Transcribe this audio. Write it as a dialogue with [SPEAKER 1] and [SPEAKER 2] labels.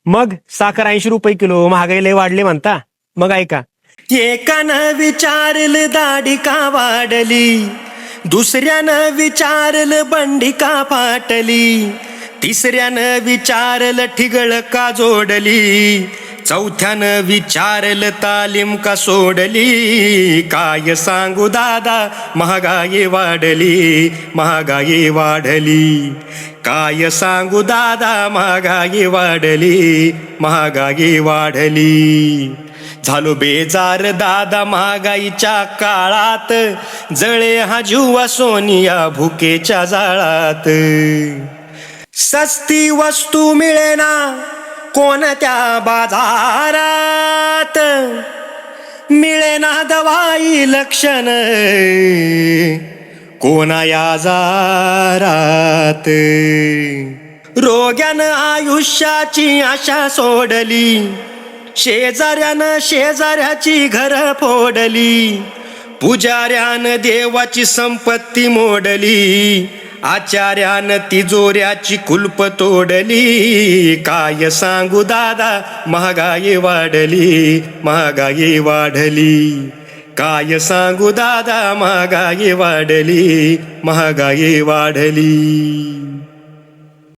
[SPEAKER 1] मग साखर 80 रुपये किलो, महागाई लय वाढली म्हणता. मग ऐका.
[SPEAKER 2] एकानं विचारलं दाढी का वाढली, दुसऱ्यानं विचारलं बंडी का फाटली, तिसऱ्यानं विचारलं ठिगळ का जोडली, चौथ्यानं विचारलं तालीम का सोडली. काय सांगू दादा महागाई वाढली, महागाई वाढली. काय सांगू दादा महागाई वाढली, महागाई वाढली. झालो बेजार दादा महागाईच्या काळात, जळे हा जीवा सोनिया भुकेच्या जाळात. सस्ती वस्तू मिळेना कोणत्या बाजारात, मिळेना दवाई लक्षण कोणा आजारात. रोग्यानं आयुष्याची आशा सोडली, शेजाऱ्यानं शेजाऱ्याची घर फोडली, पुजाऱ्यानं देवाची संपत्ती मोडली, आचार्यानं तिजोऱ्याची कुलप तोडली. काय सांगू दादा महागाई वाढली, महागाई वाढली. काय सांगू दादा महागाई वाढली, महागाई वाढली.